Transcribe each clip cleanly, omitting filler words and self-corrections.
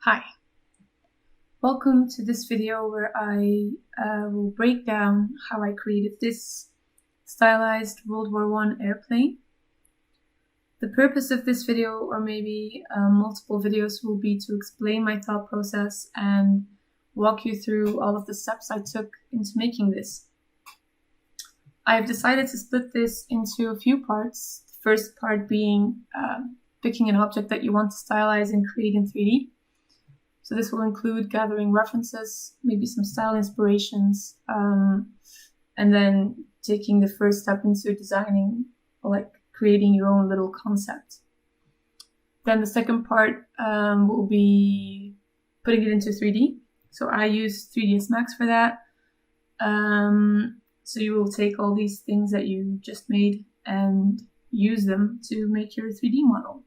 Hi, welcome to this video where I will break down how I created this stylized WW1 airplane. The purpose of this video, or maybe multiple videos, will be to explain my thought process and walk you through all of the steps I took into making this. I've decided to split this into a few parts. The first part being picking an object that you want to stylize and create in 3D. So this will include gathering references, maybe some style inspirations, and then taking the first step into designing, or like creating your own little concept. Then the second part will be putting it into 3D. So I use 3ds Max for that. So you will take all these things that you just made and use them to make your 3D model.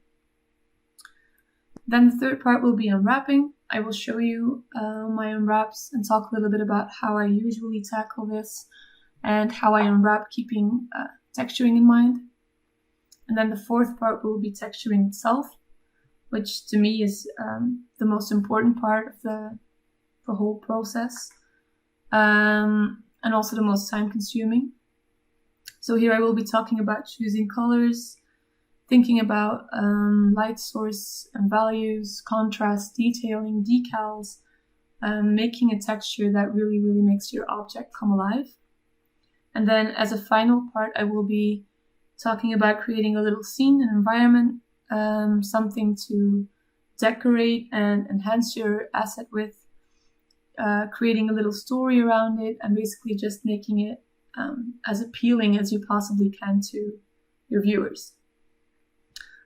Then the third part will be unwrapping. I will show you my unwraps and talk a little bit about how I usually tackle this and how I unwrap keeping texturing in mind. And then the fourth part will be texturing itself, which to me is the most important part of the whole process, and also the most time consuming. So here I will be talking about choosing colors, thinking about light source and values, contrast, detailing, decals, making a texture that really makes your object come alive. And then as a final part, I will be talking about creating a little scene, an environment, something to decorate and enhance your asset with, creating a little story around it, and basically just making it as appealing as you possibly can to your viewers.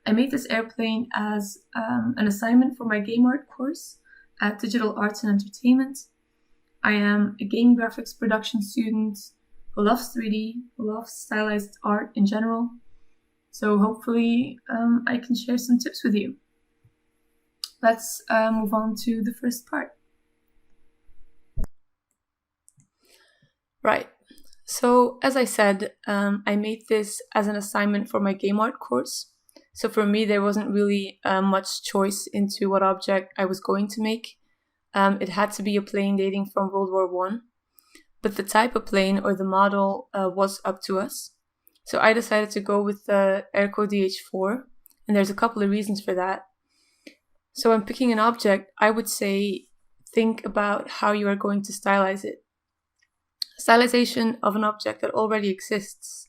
I made this airplane as an assignment for my game art course at Digital Arts and Entertainment. I am a game graphics production student who loves 3D, who loves stylized art in general. So hopefully I can share some tips with you. Let's move on to the first part. Right. So as I said, I made this as an assignment for my game art course. So for me, there wasn't really much choice into what object I was going to make. It had to be a plane dating from World War I, but the type of plane or the model was up to us. So I decided to go with the Airco DH4, and there's a couple of reasons for that. So when picking an object, I would say think about how you are going to stylize it. Stylization of an object that already exists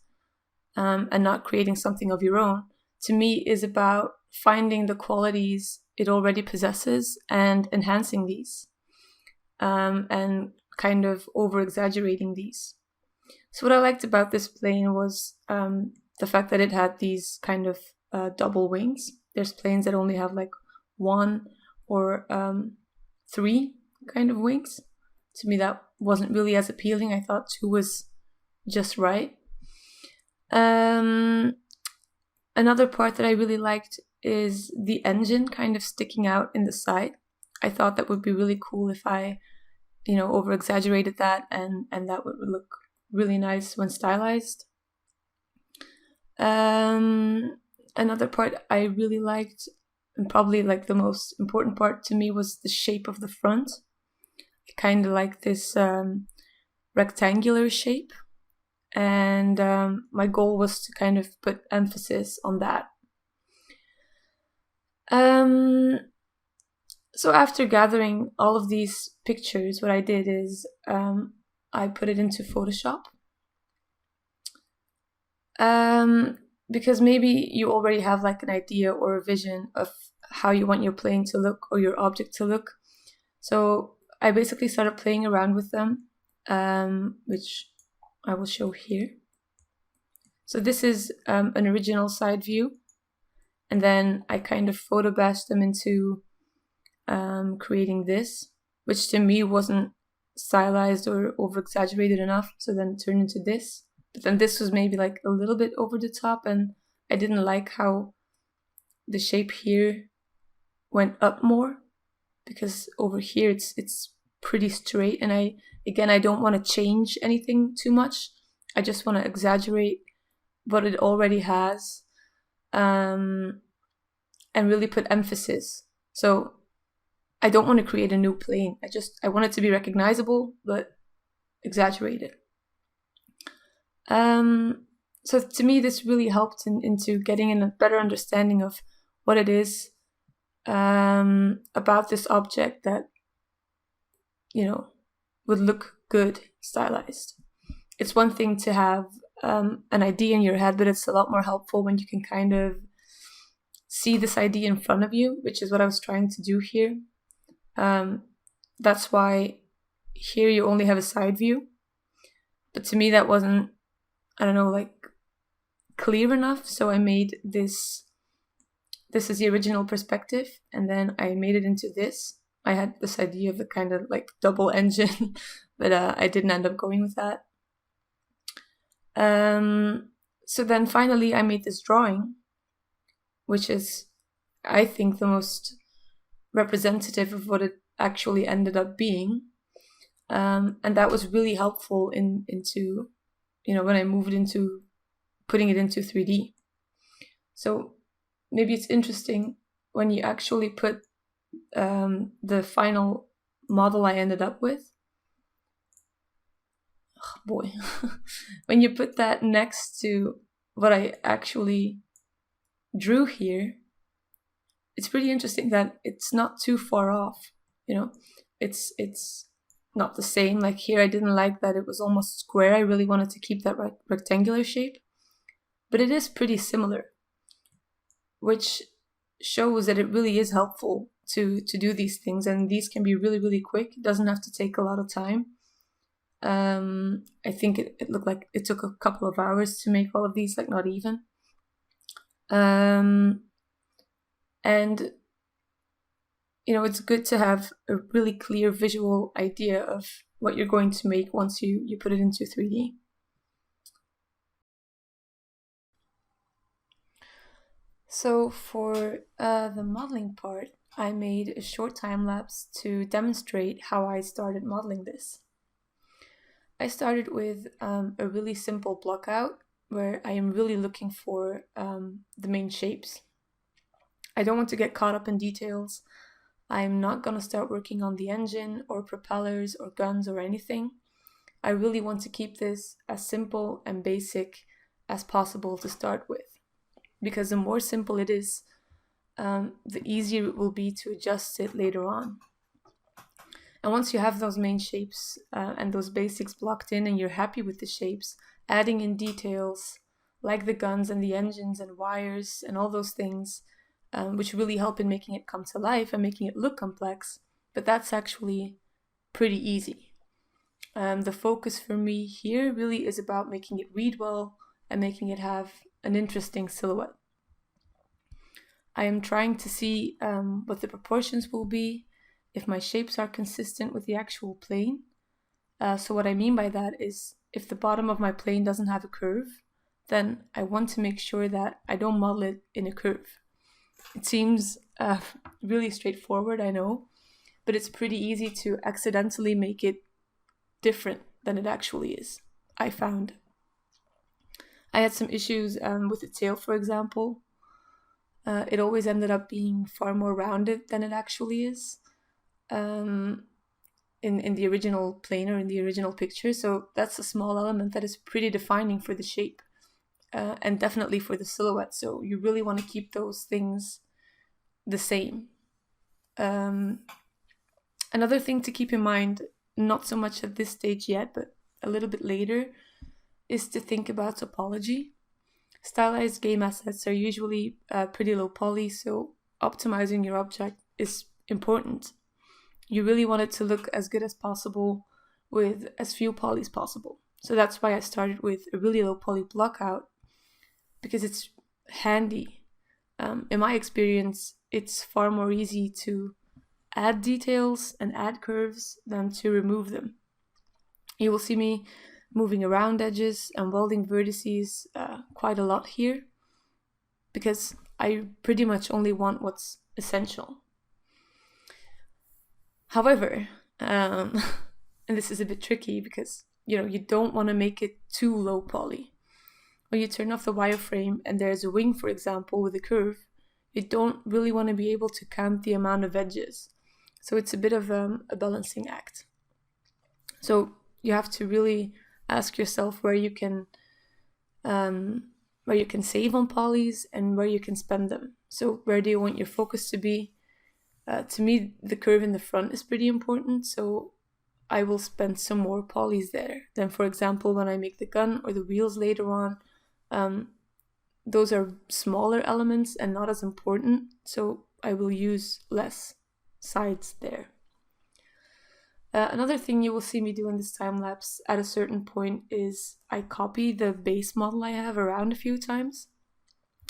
and not creating something of your own, to me, is about finding the qualities it already possesses and enhancing these, and kind of over-exaggerating these. So what I liked about this plane was the fact that it had these kind of double wings. There's planes that only have like one or three kind of wings. To me, that wasn't really as appealing. I thought two was just right. Another part that I really liked is the engine kind of sticking out in the side. I thought that would be really cool if I, over-exaggerated that, and that would look really nice when stylized. Another part I really liked, and probably like the most important part to me, was the shape of the front. I kind of like this rectangular shape. And my goal was to kind of put emphasis on that. So after gathering all of these pictures, what I did is I put it into Photoshop. Because maybe you already have like an idea or a vision of how you want your plane to look or your object to look. So I basically started playing around with them, which I will show here. So this is an original side view, and then I kind of photo bashed them into creating this, which to me wasn't stylized or over-exaggerated enough, so then it turned into this. But then this was maybe like a little bit over the top, and I didn't like how the shape here went up more, because over here it's pretty straight, and I don't want to change anything too much. I just want to exaggerate what it already has, and really put emphasis. So I don't want to create a new plane. I want it to be recognizable, but exaggerated. So to me, this really helped into getting a better understanding of what it is about this object that, would look good stylized. It's one thing to have an idea in your head, but it's a lot more helpful when you can kind of see this idea in front of you, which is what I was trying to do here. That's why here you only have a side view. But to me, that wasn't, clear enough. So I made this is the original perspective, and then I made it into this. I had this idea of a kind of like double engine, but I didn't end up going with that. So then finally I made this drawing, which is, I think, the most representative of what it actually ended up being. And that was really helpful into when I moved into putting it into 3D. So maybe it's interesting when you actually put the final model I ended up with. Oh boy. When you put that next to what I actually drew here, it's pretty interesting that it's not too far off. It's not the same. Like here, I didn't like that it was almost square. I really wanted to keep that rectangular shape, but it is pretty similar, which shows that it really is helpful to do these things, and these can be really, really quick. It doesn't have to take a lot of time. I think it looked like it took a couple of hours to make all of these, like not even. And it's good to have a really clear visual idea of what you're going to make once you put it into 3D. So for the modeling part, I made a short time lapse to demonstrate how I started modeling this. I started with a really simple block out where I am really looking for the main shapes. I don't want to get caught up in details. I'm not going to start working on the engine or propellers or guns or anything. I really want to keep this as simple and basic as possible to start with, because the more simple it is, the easier it will be to adjust it later on. And once you have those main shapes and those basics blocked in and you're happy with the shapes, adding in details like the guns and the engines and wires and all those things, which really help in making it come to life and making it look complex, but that's actually pretty easy. The focus for me here really is about making it read well and making it have an interesting silhouette. I am trying to see what the proportions will be, if my shapes are consistent with the actual plane. So what I mean by that is, if the bottom of my plane doesn't have a curve, then I want to make sure that I don't model it in a curve. It seems really straightforward, I know, but it's pretty easy to accidentally make it different than it actually is, I found. I had some issues with the tail, for example. It always ended up being far more rounded than it actually is in the original plane or in the original picture. So that's a small element that is pretty defining for the shape and definitely for the silhouette. So you really want to keep those things the same. Another thing to keep in mind, not so much at this stage yet, but a little bit later, is to think about topology. Stylized game assets are usually pretty low poly, so optimizing your object is important. You really want it to look as good as possible with as few poly as possible. So that's why I started with a really low poly block out, because it's handy. In my experience, it's far more easy to add details and add curves than to remove them. You will see me moving around edges and welding vertices quite a lot here, because I pretty much only want what's essential. However, and this is a bit tricky because you don't want to make it too low poly. When you turn off the wireframe and there's a wing, for example, with a curve, you don't really want to be able to count the amount of edges. So it's a bit of a balancing act. So you have to really ask yourself where you can save on polys and where you can spend them. So where do you want your focus to be? To me, the curve in the front is pretty important, so I will spend some more polys there. Then, for example, when I make the gun or the wheels later on, those are smaller elements and not as important, so I will use less sides there. Another thing you will see me do in this time lapse at a certain point is I copy the base model I have around a few times,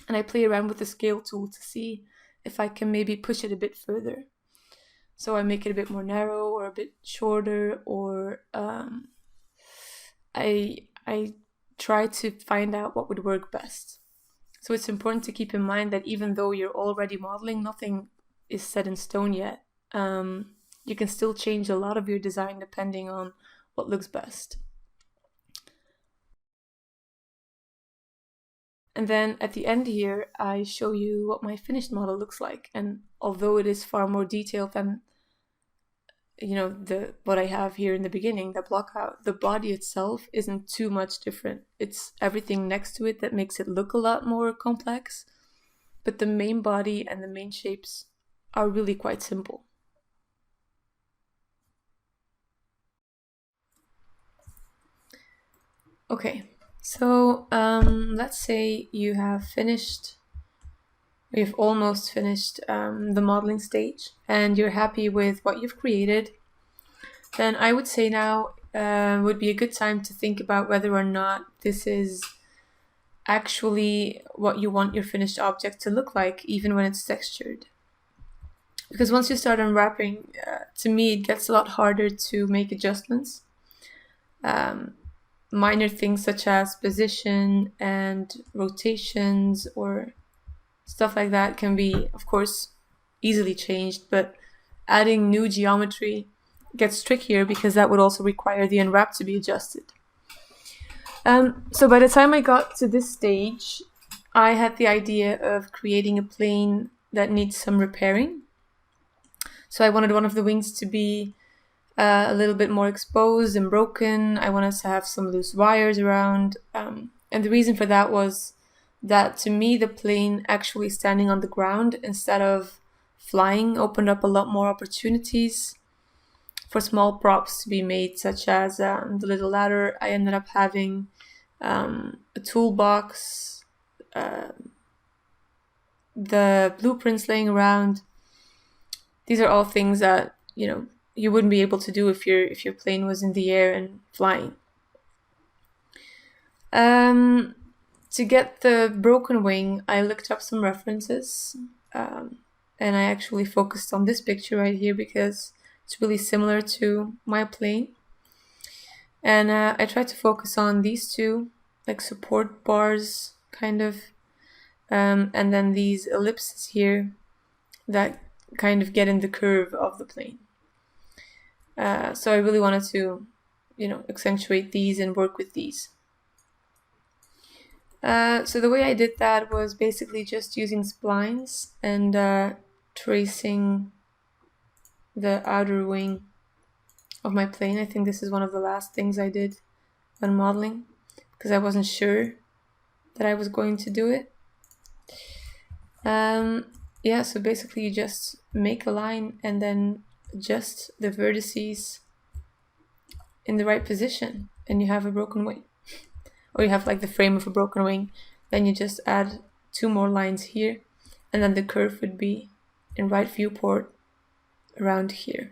and I play around with the scale tool to see if I can maybe push it a bit further. So I make it a bit more narrow or a bit shorter, or I try to find out what would work best. So it's important to keep in mind that even though you're already modeling, nothing is set in stone yet. You can still change a lot of your design depending on what looks best. And then at the end here, I show you what my finished model looks like. And although it is far more detailed than, you know, what I have here in the beginning, the block out, the body itself isn't too much different. It's everything next to it that makes it look a lot more complex. But the main body and the main shapes are really quite simple. Okay, so let's say you have finished, you've almost finished the modeling stage and you're happy with what you've created. Then I would say now would be a good time to think about whether or not this is actually what you want your finished object to look like, even when it's textured. Because once you start unwrapping, to me, it gets a lot harder to make adjustments. Minor things such as position and rotations or stuff like that can be, of course, easily changed, but adding new geometry gets trickier because that would also require the unwrap to be adjusted. So by the time I got to this stage, I had the idea of creating a plane that needs some repairing. So I wanted one of the wings to be a little bit more exposed and broken. I wanted to have some loose wires around. And the reason for that was that to me, the plane actually standing on the ground instead of flying opened up a lot more opportunities for small props to be made, such as the little ladder. I ended up having a toolbox, the blueprints laying around. These are all things that, you know, you wouldn't be able to do if your plane was in the air and flying. To get the broken wing, I looked up some references, and I actually focused on this picture right here because it's really similar to my plane. And I tried to focus on these two, like support bars, kind of, and then these ellipses here that kind of get in the curve of the plane. So I really wanted to, you know, accentuate these and work with these. So the way I did that was basically just using splines and tracing the outer wing of my plane. I think this is one of the last things I did when modeling because I wasn't sure that I was going to do it. Yeah, so basically you just make a line and then adjust the vertices in the right position and you have a broken wing. Or you have like the frame of a broken wing. Then you just add 2 more lines here and then the curve would be in right viewport around here.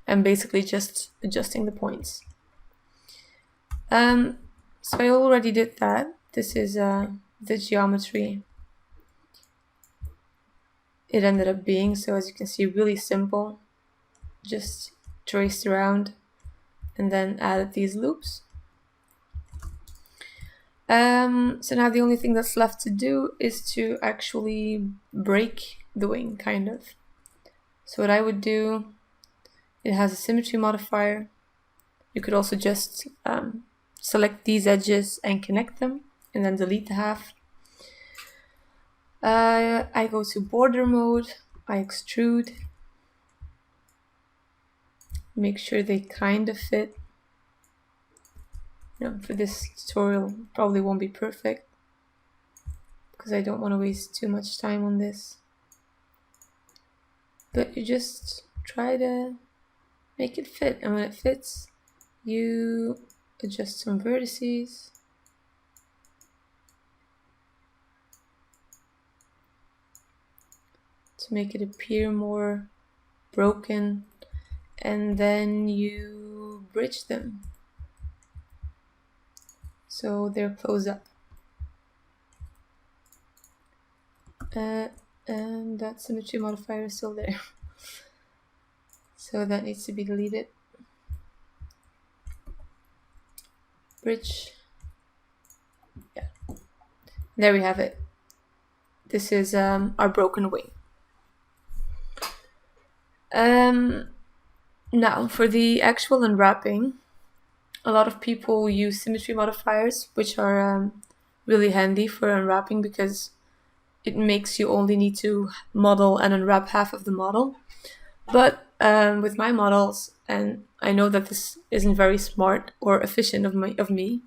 And basically just adjusting the points. So I already did that. This is the geometry it ended up being. So as you can see, really simple. Just traced around and then added these loops. So now the only thing that's left to do is to actually break the wing, kind of. So what I would do, it has a symmetry modifier. You could also just select these edges and connect them and then delete the half. I go to border mode, I extrude, make sure they kind of fit. For this tutorial, probably won't be perfect because I don't want to waste too much time on this. But you just try to make it fit, and when it fits, you adjust some vertices. To make it appear more broken, and then you bridge them so they're close up. And that symmetry modifier is still there. So that needs to be deleted. Bridge. Yeah. There we have it. This is our broken wing. Now for the actual unwrapping, a lot of people use symmetry modifiers, which are really handy for unwrapping because it makes you only need to model and unwrap half of the model. But with my models, and I know that this isn't very smart or efficient of me,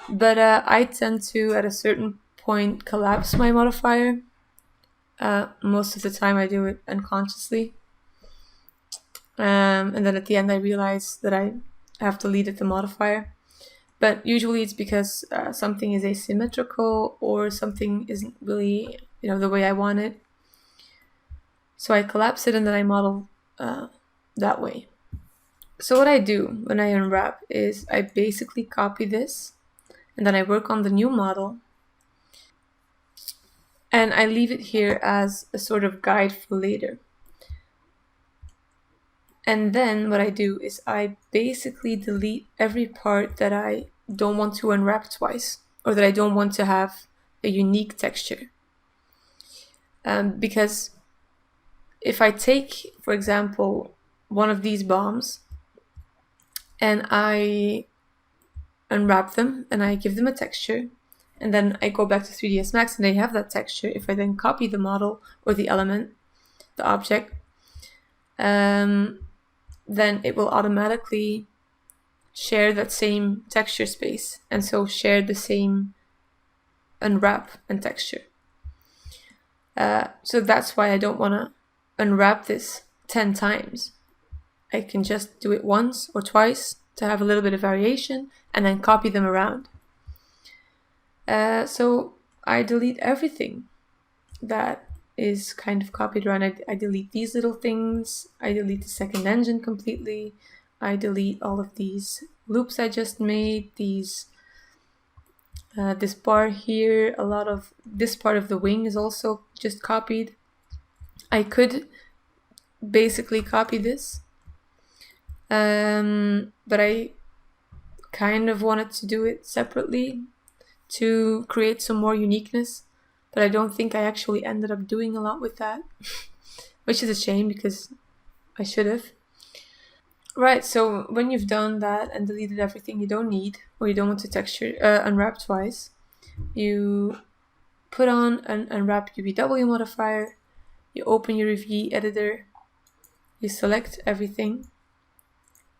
but I tend to, at a certain point, collapse my modifier. Most of the time I do it unconsciously. And then at the end I realize that I have deleted the modifier. But usually it's because something is asymmetrical or something isn't really, the way I want it. So I collapse it and then I model that way. So what I do when I unwrap is I basically copy this and then I work on the new model. And I leave it here as a sort of guide for later. And then what I do is I basically delete every part that I don't want to unwrap twice, or that I don't want to have a unique texture. Because if I take, for example, one of these bombs and I unwrap them and I give them a texture, and then I go back to 3ds Max and they have that texture, if I then copy the model or the element, the object, then it will automatically share that same texture space, and so share the same unwrap and texture. So that's why I don't want to unwrap this 10 times. I can just do it once or twice to have a little bit of variation and then copy them around. So I delete everything that is kind of copied around. I delete these little things. I delete the second engine completely. I delete all of these loops I just made, this bar here, a lot of this part of the wing is also just copied. I could basically copy this, but I kind of wanted to do it separately to create some more uniqueness, but I don't think I actually ended up doing a lot with that, which is a shame because I should have. Right, so when you've done that and deleted everything you don't need, or you don't want to texture unwrap twice, you put on an unwrap WW modifier, you open your UV editor, you select everything,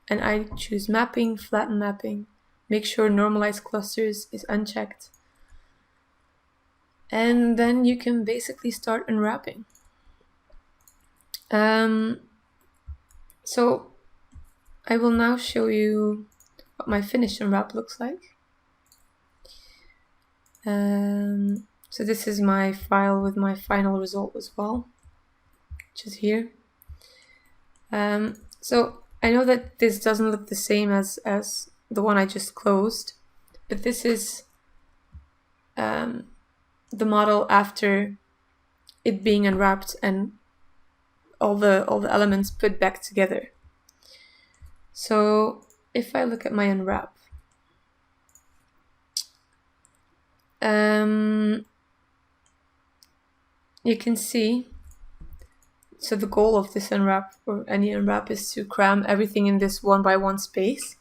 and I choose mapping, flatten mapping, make sure normalize clusters is unchecked, and then you can basically start unwrapping. So I will now show you what my finished unwrap looks like. So this is my file with my final result as well, which is here. So I know that this doesn't look the same as the one I just closed, but this is the model after it being unwrapped and all the elements put back together. So if I look at my unwrap, you can see, so the goal of this unwrap, or any unwrap, is to cram everything in this 1x1 space.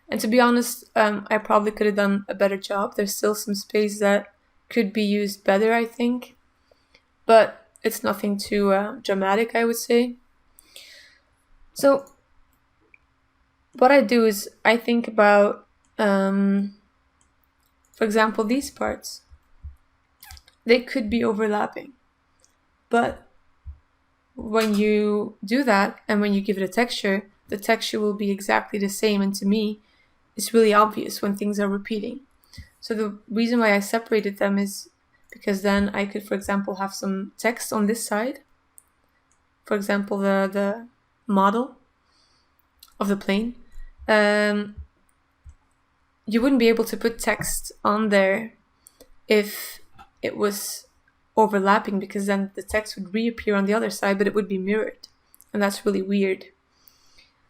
And to be honest, I probably could have done a better job. There's still some space that could be used better, I think. But it's nothing too dramatic, I would say. So what I do is I think about, for example, these parts. They could be overlapping, but when you do that and when you give it a texture, the texture will be exactly the same. And to me, it's really obvious when things are repeating. So the reason why I separated them is because then I could, for example, have some text on this side. For example, the model of the plane. You wouldn't be able to put text on there if it was overlapping, because then the text would reappear on the other side, but it would be mirrored. And that's really weird.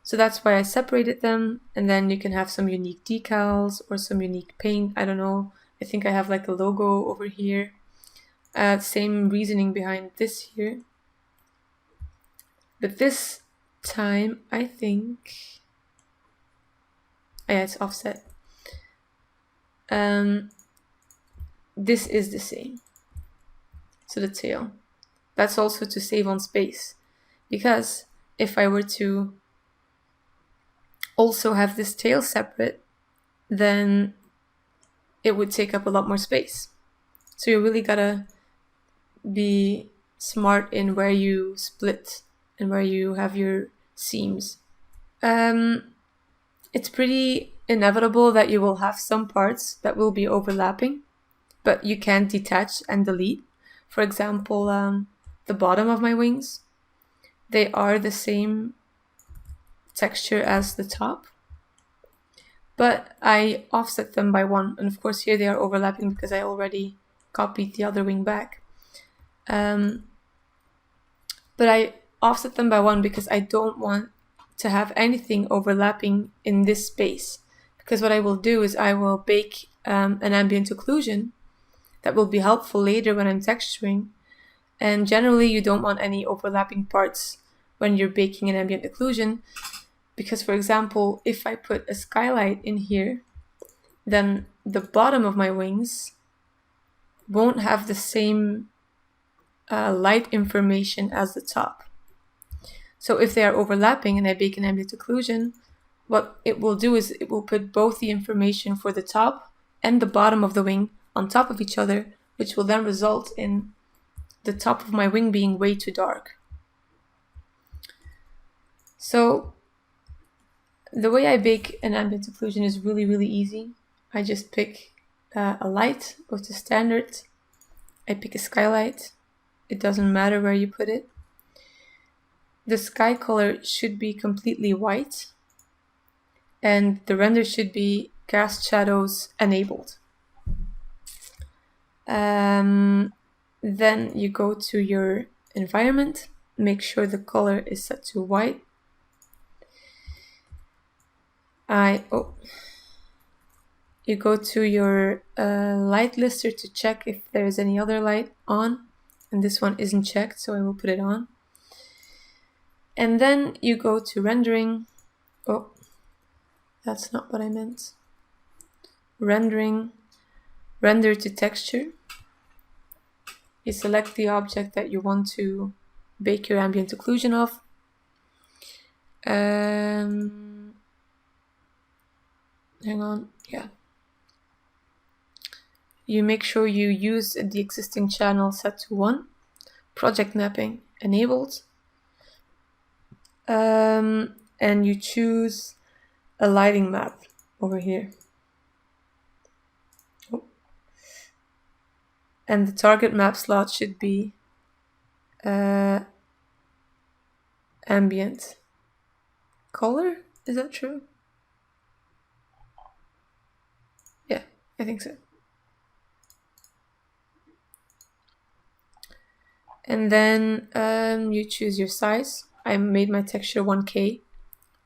So that's why I separated them. And then you can have some unique decals or some unique paint. I don't know. I think I have like a logo over here. Same reasoning behind this here. But this time, I think... Oh, yeah, it's offset. This is the same. So the tail. That's also to save on space. Because if I were to also have this tail separate, then it would take up a lot more space. So you really gotta be smart in where you split and where you have your seams. It's pretty inevitable that you will have some parts that will be overlapping, but you can detach and delete. For example, the bottom of my wings, they are the same texture as the top, but I offset them by 1. And of course here they are overlapping because I already copied the other wing back. But I offset them by 1 because I don't want to have anything overlapping in this space. Because what I will do is I will bake an ambient occlusion that will be helpful later when I'm texturing. And generally you don't want any overlapping parts when you're baking an ambient occlusion. Because, for example, if I put a skylight in here, then the bottom of my wings won't have the same light information as the top. So if they are overlapping and I bake an ambient occlusion, what it will do is it will put both the information for the top and the bottom of the wing on top of each other, which will then result in the top of my wing being way too dark. So the way I bake an ambient occlusion is really, really easy. I just pick a light, go to standard, I pick a skylight. It doesn't matter where you put it. The sky color should be completely white, and the render should be cast shadows enabled. Then you go to your environment, make sure the color is set to white. You go to your light lister to check if there's any other light on, and this one isn't checked, so I will put it on. And then you go to rendering. Oh, that's not what I meant. Rendering, render to texture. You select the object that you want to bake your ambient occlusion of. Hang on, yeah. You make sure you use the existing channel set to 1. Project mapping enabled. And you choose a lighting map over here. Oh. And the target map slot should be ambient color. Is that true? Yeah, I think so. And then you choose your size. I made my texture 1K,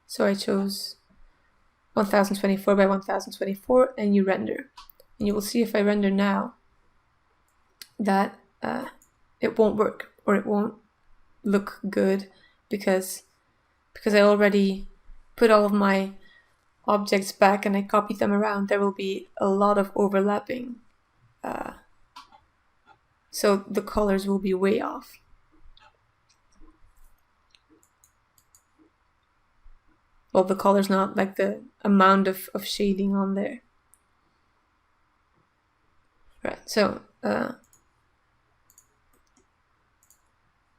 so I chose 1024 by 1024, and you render. And you will see if I render now that it won't work, or it won't look good, because I already put all of my objects back and I copied them around. There will be a lot of overlapping, so the colors will be way off. well, the color's not like the amount of shading on there. Right, so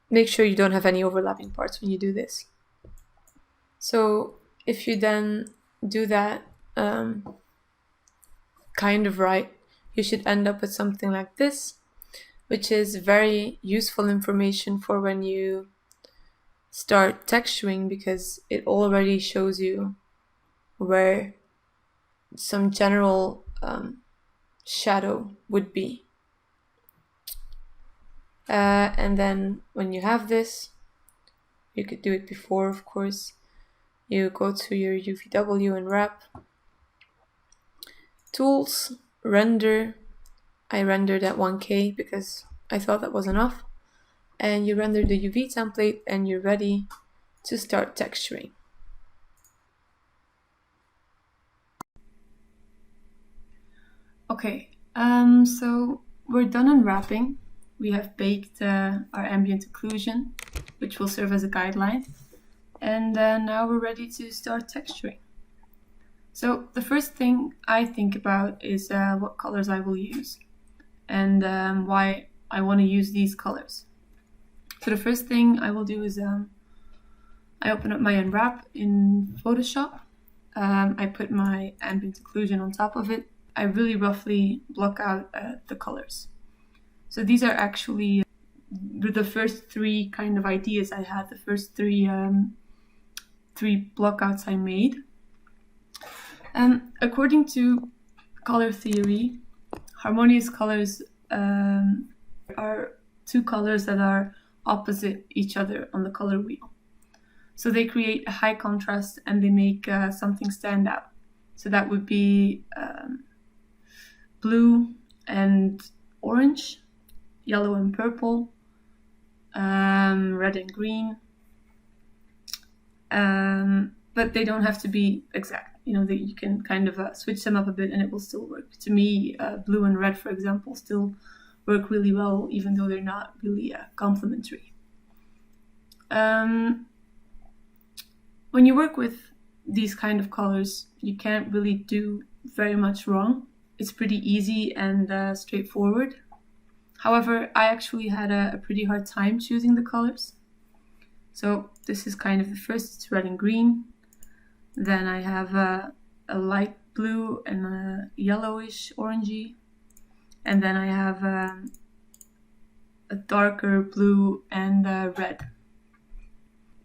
make sure you don't have any overlapping parts when you do this. So if you then do that kind of right, you should end up with something like this, which is very useful information for when you start texturing, because it already shows you where some general shadow would be. And then when you have this, you could do it before, of course, you go to your UVW and wrap, tools, render. I rendered at 1K because I thought that was enough. And you render the UV template and you're ready to start texturing. Okay, so we're done unwrapping. We have baked our ambient occlusion, which will serve as a guideline. And now we're ready to start texturing. So the first thing I think about is what colors I will use and why I want to use these colors. So the first thing I will do is I open up my unwrap in Photoshop. I put my ambient occlusion on top of it. I really roughly block out the colors. So these are actually the first three kind of ideas I had, the first three blockouts I made. According to color theory, harmonious colors are two colors that are opposite each other on the color wheel. So they create a high contrast and they make something stand out. So that would be blue and orange, yellow and purple, red and green. But they don't have to be exact. You know, that you can kind of switch them up a bit and it will still work. To me, blue and red, for example, still work really well, even though they're not really complementary. When you work with these kind of colors, you can't really do very much wrong. It's pretty easy and straightforward. However, I actually had a pretty hard time choosing the colors. So this is kind of the first, it's red and green. Then I have a light blue and a yellowish orangey. And then I have a darker blue and red.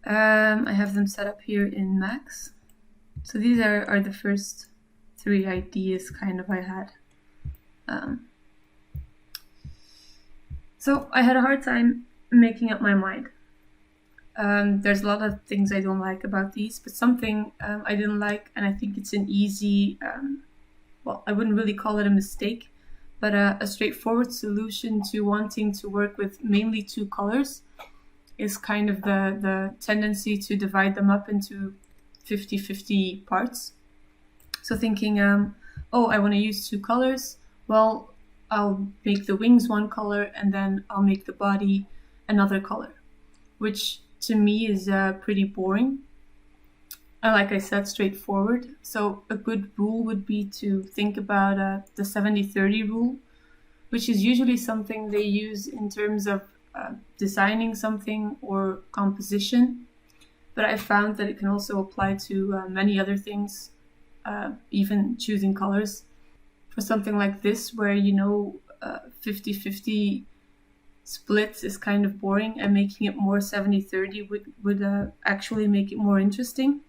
I have them set up here in Max. So these are the first three ideas kind of I had. So I had a hard time making up my mind. There's a lot of things I don't like about these, but something I didn't like, and I think it's an easy, well, I wouldn't really call it a mistake, but a straightforward solution to wanting to work with mainly two colors is kind of the tendency to divide them up into 50-50 parts. So thinking, oh, I want to use two colors. Well, I'll make the wings one color and then I'll make the body another color, which to me is pretty boring. And like I said, straightforward. So a good rule would be to think about the 70-30 rule, which is usually something they use in terms of designing something or composition. But I found that it can also apply to many other things, even choosing colors. For something like this, where 50-50 splits is kind of boring, and making it more 70-30 would actually make it more interesting.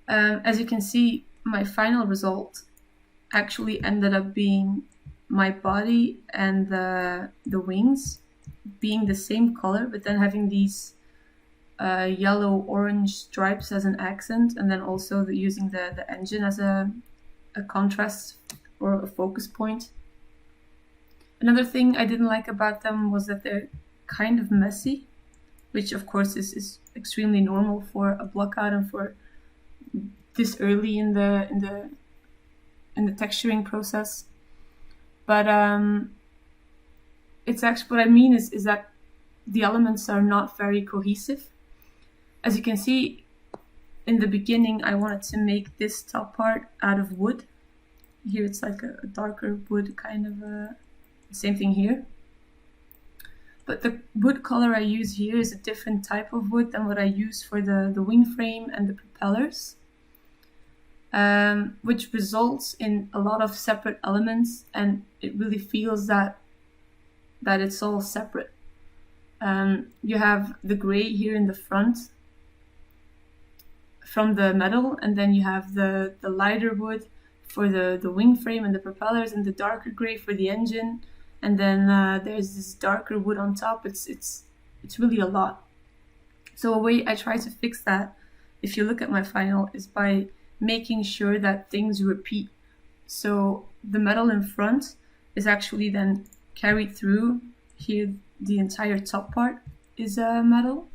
As you can see, my final result actually ended up being my body and the wings being the same color, but then having these yellow-orange stripes as an accent, and then also using the engine as a contrast or a focus point. Another thing I didn't like about them was that they're kind of messy, which of course is extremely normal for a blockout and for this early in the texturing process. But it's actually, what I mean is that the elements are not very cohesive. As you can see, in the beginning I wanted to make this top part out of wood. Here it's like a darker wood kind of same thing here. But the wood color I use here is a different type of wood than what I use for the wing frame and the propellers, which results in a lot of separate elements, and it really feels that it's all separate. You have the gray here in the front from the metal, and then you have the lighter wood for the wing frame and the propellers, and the darker gray for the engine, and then there's this darker wood on top. It's really a lot. So a way I try to fix that, if you look at my final, is by making sure that things repeat. So the metal in front is actually then carried through here. The entire top part is metal.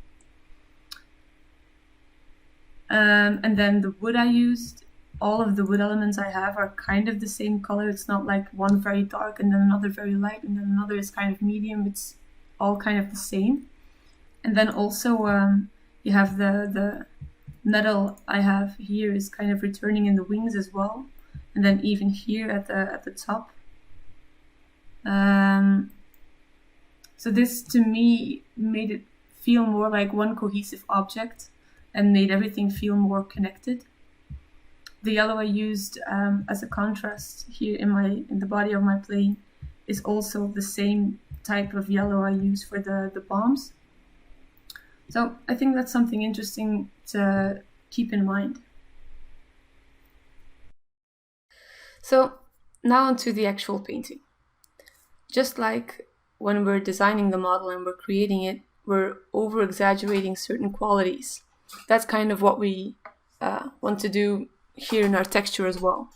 And then the wood I used, all of the wood elements I have are kind of the same color. It's not like one very dark and then another very light and then another is kind of medium. It's all kind of the same. And then also you have the metal I have here is kind of returning in the wings as well. And then even here at the top. So this to me made it feel more like one cohesive object and made everything feel more connected. The yellow I used as a contrast here in the body of my plane is also the same type of yellow I use for the bombs. So I think that's something interesting to keep in mind. So now onto the actual painting. Just like when we're designing the model and we're creating it, we're over-exaggerating certain qualities. That's kind of what we want to do here in our texture as well.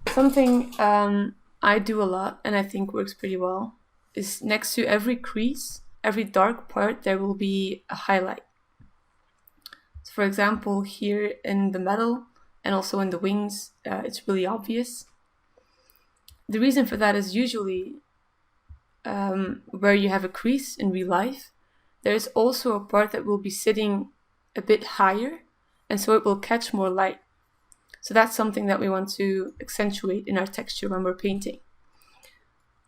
Something I do a lot and I think works pretty well is next to every crease, every dark part, there will be a highlight. So for example, here in the metal and also in the wings, it's really obvious. The reason for that is usually where you have a crease in real life, there is also a part that will be sitting a bit higher, and so it will catch more light. So that's something that we want to accentuate in our texture when we're painting.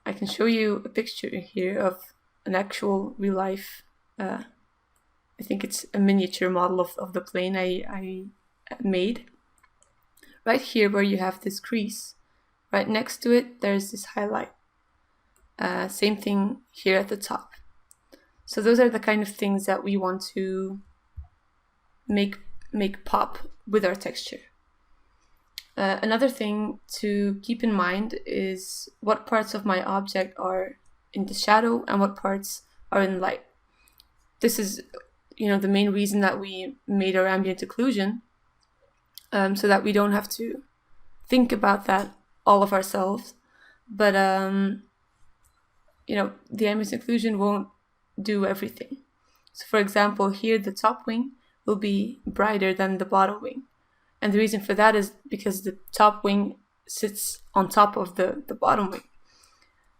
I can show you a picture here of an actual real life, I think it's a miniature model of the plane I made. Right here where you have this crease, right next to it there's this highlight. Same thing here at the top. So those are the kind of things that we want to make pop with our texture. Another thing to keep in mind is what parts of my object are in the shadow and what parts are in light. This is, the main reason that we made our ambient occlusion, so that we don't have to think about that all of ourselves. But the ambient occlusion won't do everything. So for example, here the top wing will be brighter than the bottom wing. And the reason for that is because the top wing sits on top of the bottom wing.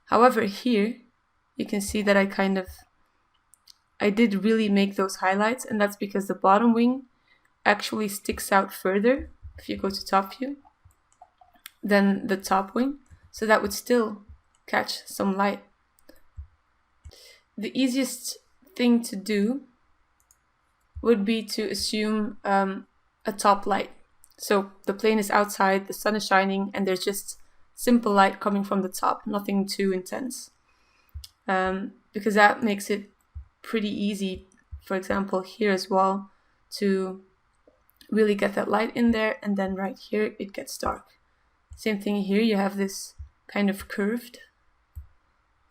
However, here you can see that I did really make those highlights, and that's because the bottom wing actually sticks out further if you go to top view than the top wing, so that would still catch some light. The easiest thing to do would be to assume a top light. So the plane is outside, the sun is shining, and there's just simple light coming from the top, nothing too intense. Because that makes it pretty easy, for example, here as well, to really get that light in there, and then right here it gets dark. Same thing here, you have this kind of curved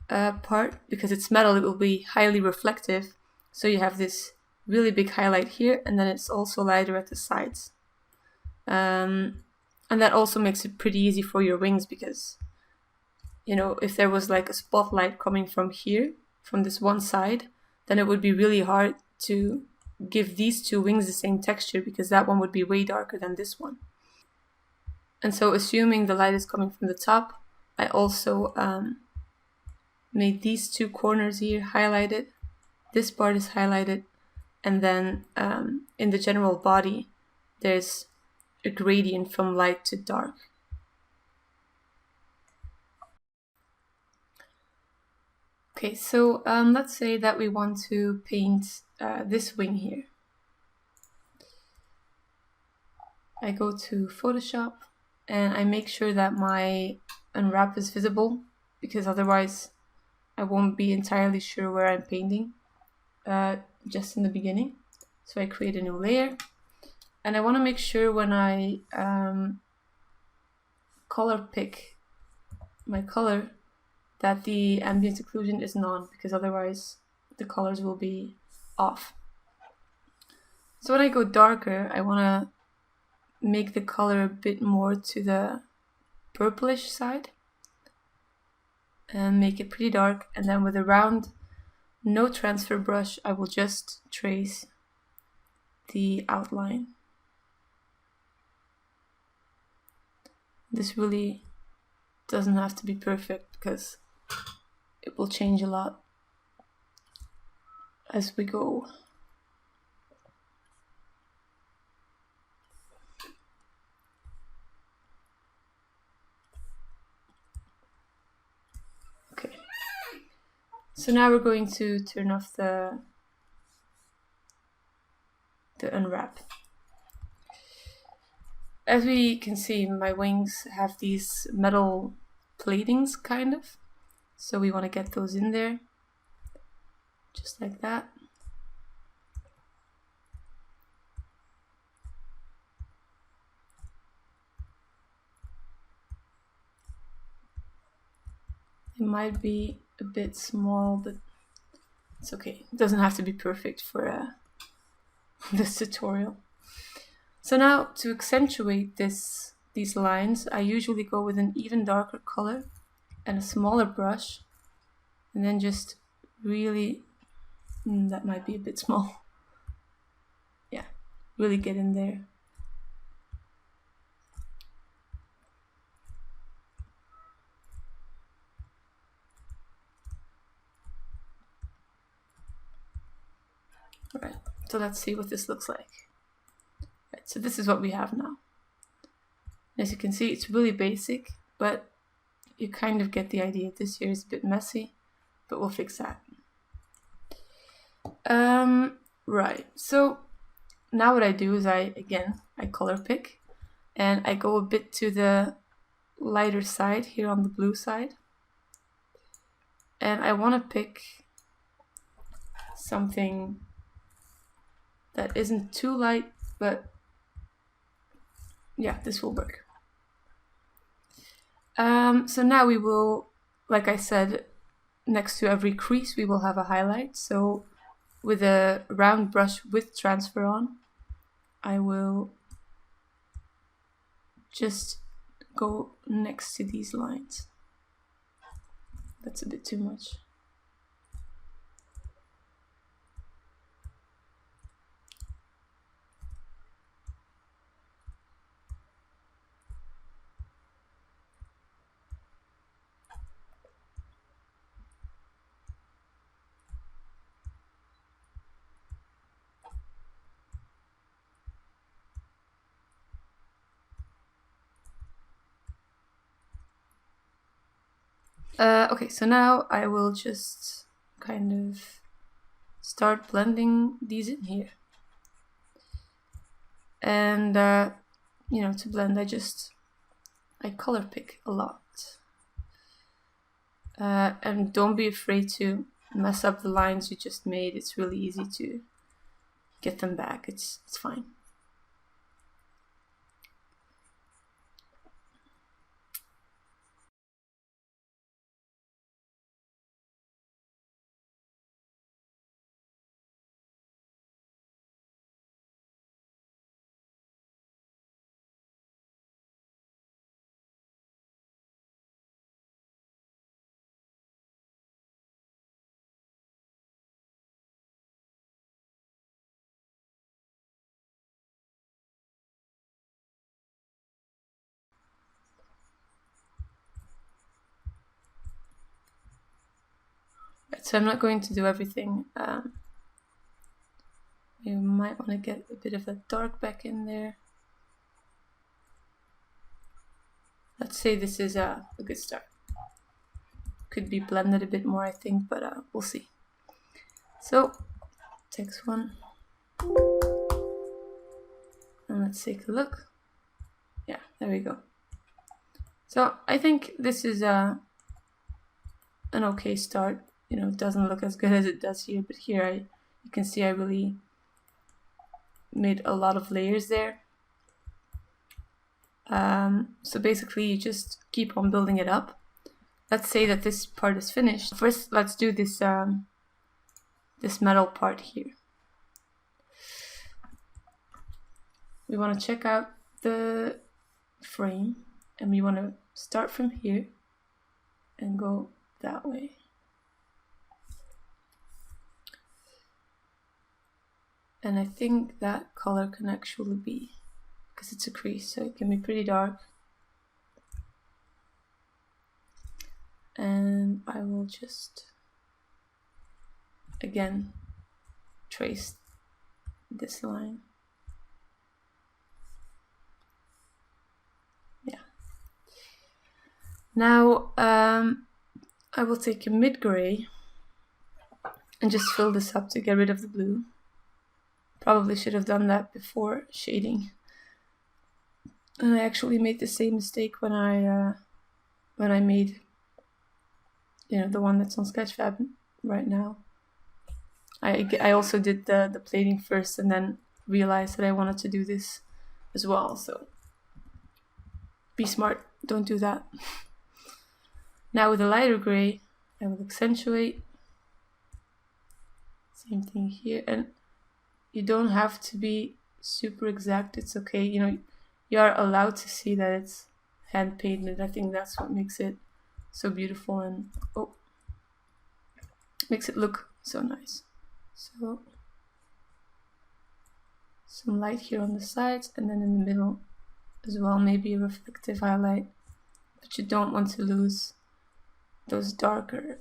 part. Because it's metal, it will be highly reflective, so you have this really big highlight here, and then it's also lighter at the sides. And that also makes it pretty easy for your wings, because if there was like a spotlight coming from here, from this one side, then it would be really hard to give these two wings the same texture, because that one would be way darker than this one. And so assuming the light is coming from the top, I also made these two corners here highlighted. This part is highlighted, and then in the general body there's a gradient from light to dark. Okay, so let's say that we want to paint this wing here. I go to Photoshop and I make sure that my unwrap is visible, because otherwise I won't be entirely sure where I'm painting just in the beginning. So I create a new layer, and I want to make sure when I color pick my color that the ambient occlusion is none, because otherwise the colors will be off. So when I go darker, I want to make the color a bit more to the purplish side and make it pretty dark, and then with a round no transfer brush I will just trace the outline. This really doesn't have to be perfect because it will change a lot as we go. Okay, so now we're going to turn off the unwrap. As we can see, my wings have these metal platings kind of, so we want to get those in there just like that. It might be a bit small, but it's okay. It doesn't have to be perfect for this tutorial. So now to accentuate these lines, I usually go with an even darker color and a smaller brush, and then just really, that might be a bit small. Yeah, really get in there. Alright, so let's see what this looks like. Right, so this is what we have now. As you can see, it's really basic, but you kind of get the idea. This here is a bit messy, but we'll fix that. Right, so now what I do is I color pick, and I go a bit to the lighter side here on the blue side, and I want to pick something that isn't too light, but yeah, this will work. So now we will, like I said, next to every crease we will have a highlight. So with a round brush with transfer on, I will just go next to these lines. That's a bit too much. Okay, so now I will just kind of start blending these in here. And, you know, to blend, I color pick a lot. And don't be afraid to mess up the lines you just made. It's really easy to get them back. It's fine. Right, so I'm not going to do everything. might want to get a bit of a dark back in there. Let's say this is a good start. Could be blended a bit more, I think, but we'll see. So, text one. And let's take a look. Yeah, there we go. So I think this is an okay start. You know, it doesn't look as good as it does here, but here you can see I really made a lot of layers there. So basically you just keep on building it up. Let's say that this part is finished. First, let's do this this metal part here. We want to check out the frame, and we want to start from here and go that way. And I think that color can actually be, because it's a crease, so it can be pretty dark. And I will just again trace this line. Yeah. Now I will take a mid-gray and just fill this up to get rid of the blue. Probably should have done that before shading. And I actually made the same mistake when I made, you know, the one that's on Sketchfab right now. I also did the plating first and then realized that I wanted to do this as well. So be smart, don't do that. Now with a lighter gray, I will accentuate. Same thing here, and you don't have to be super exact. It's okay, you know, you are allowed to see that it's hand painted. I think that's what makes it so beautiful and makes it look so nice. So some light here on the sides, and then in the middle as well, maybe a reflective highlight, but you don't want to lose those darker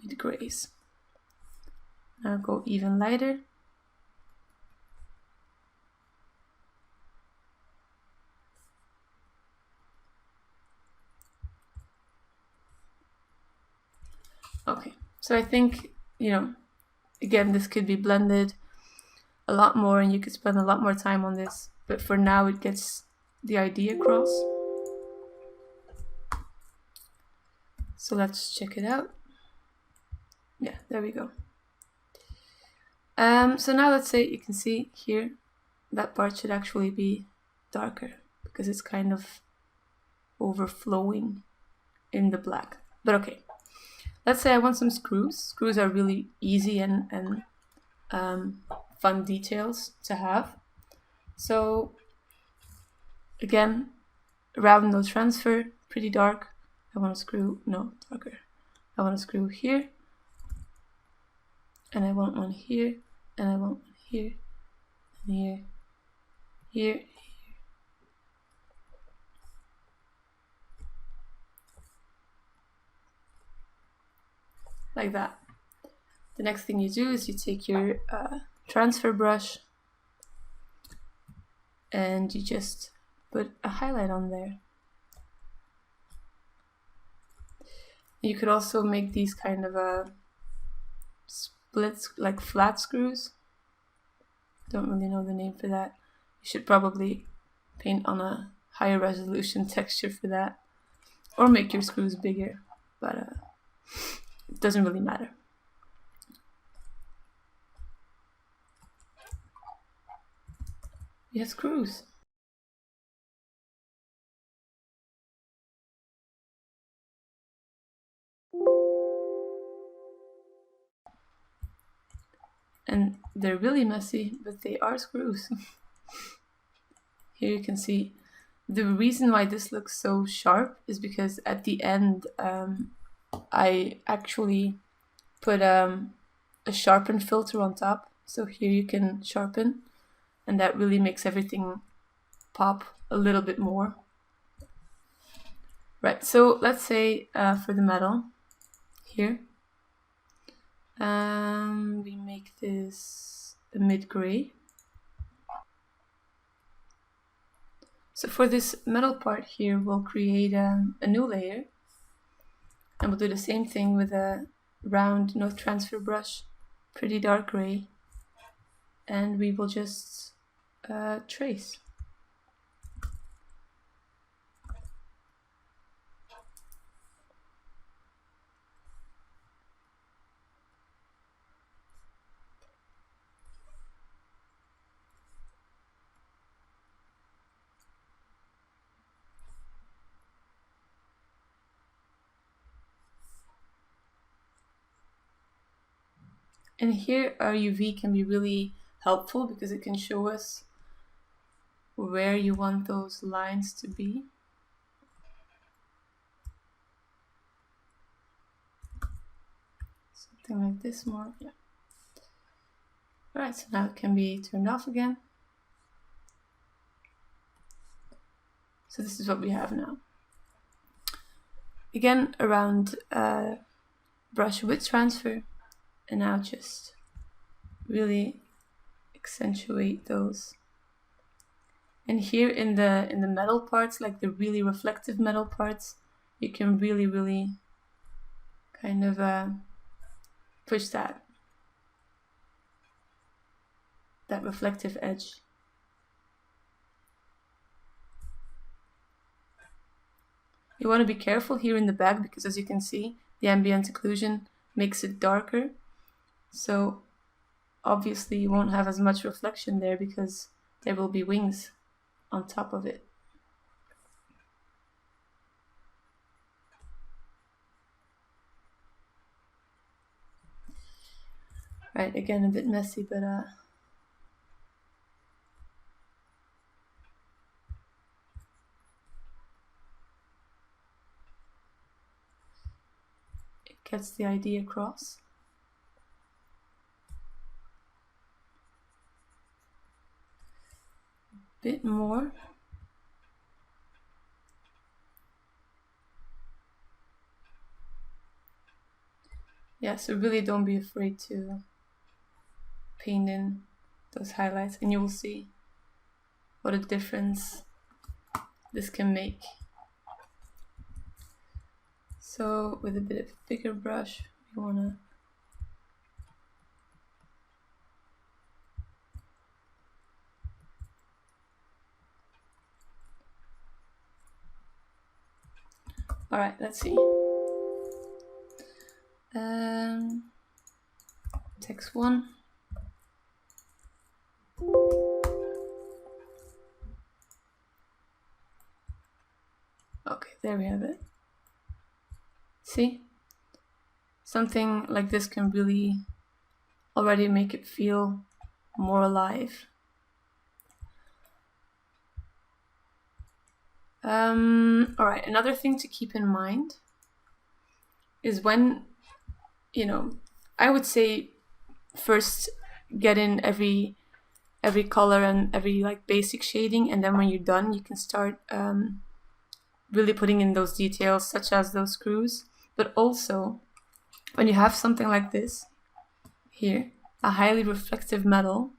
mid grays. Now go even lighter. Okay, so I think, you know, again, this could be blended a lot more and you could spend a lot more time on this, but for now it gets the idea across. So let's check it out. Yeah, there we go. So now let's say you can see here that part should actually be darker because it's kind of overflowing in the black. But okay, let's say I want some screws. Screws are really easy and fun details to have. So again, round no transfer, pretty dark. I want to screw, no, darker. I want a screw here, and I want one here, and I want one here, and here, here, here. Like that. The next thing you do is you take your transfer brush and you just put a highlight on there. You could also make these kind of splits, like flat screws. Don't really know the name for that. You should probably paint on a higher resolution texture for that, or make your screws bigger, but it doesn't really matter. You have screws. And they're really messy, but they are screws. Here you can see the reason why this looks so sharp is because at the end I actually put a sharpen filter on top. So here you can sharpen, and that really makes everything pop a little bit more. Right, so let's say for the metal here, we make this the mid-gray. So for this metal part here, we'll create a new layer, and we'll do the same thing with a round no transfer brush, pretty dark gray, and we will just trace. And here our UV can be really helpful because it can show us where you want those lines to be. Something like this more, yeah. Alright, so now it can be turned off again. So this is what we have now. Again, around brush width transfer, and now just really accentuate those. And here in the metal parts, like the really reflective metal parts, you can really kind of push that reflective edge. You want to be careful here in the back because, as you can see, the ambient occlusion makes it darker. So obviously you won't have as much reflection there because there will be wings on top of it. Right, again a bit messy, but it gets the idea across. Bit more. Yeah, so really don't be afraid to paint in those highlights, and you will see what a difference this can make. So with a bit of a bigger brush, we want to alright, let's see. Text 1. Okay, there we have it. See? Something like this can really already make it feel more alive. Alright, another thing to keep in mind is when, you know, I would say first get in every color and every like basic shading, and then when you're done you can start really putting in those details such as those screws. But also when you have something like this here, a highly reflective metal,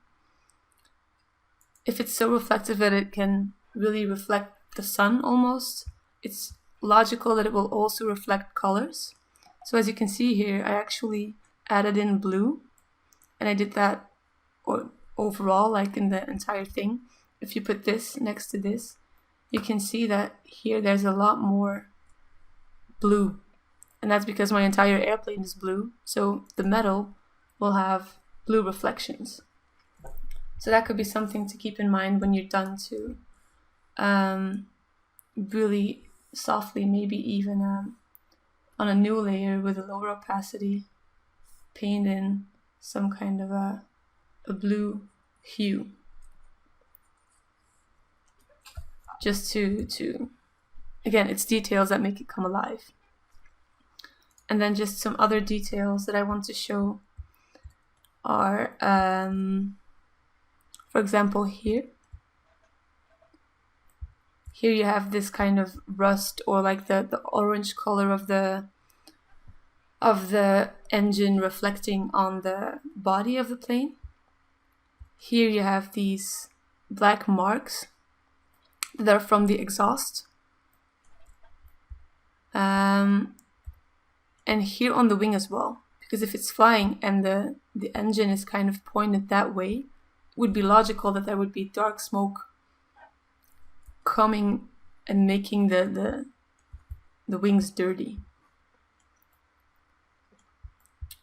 if it's so reflective that it can really reflect the sun almost, it's logical that it will also reflect colors. So as you can see here, I actually added in blue, and I did that overall, like in the entire thing. If you put this next to this, you can see that here there's a lot more blue, and that's because my entire airplane is blue, so the metal will have blue reflections. So that could be something to keep in mind when you're done to really softly, maybe even on a new layer with a lower opacity, paint in some kind of a blue hue, just to again, it's details that make it come alive. And then just some other details that I want to show are for example here you have this kind of rust, or like the orange color of the of the engine reflecting on the body of the plane. Here you have these black marks that are from the exhaust. And here on the wing as well, because if it's flying and the engine is kind of pointed that way, it would be logical that there would be dark smoke coming and making the wings dirty.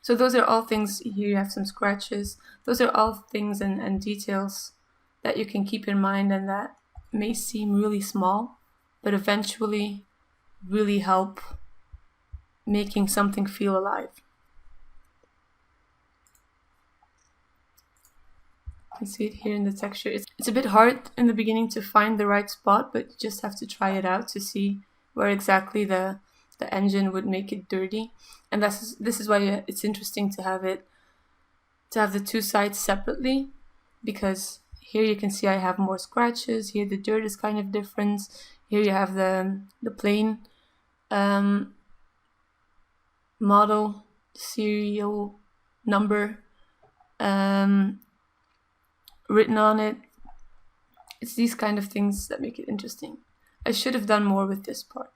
So those are all things. Here you have some scratches. Those are all things and details that you can keep in mind and that may seem really small, but eventually really help making something feel alive. You can see it here in the texture. It's a bit hard in the beginning to find the right spot, but you just have to try it out to see where exactly the engine would make it dirty. And this is why it's interesting to have the two sides separately, because here you can see I have more scratches. Here the dirt is kind of different. Here you have the plane model, serial number written on it. It's these kind of things that make it interesting. I should have done more with this part,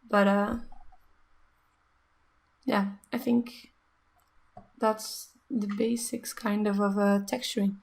but yeah, I think that's the basics kind of texturing.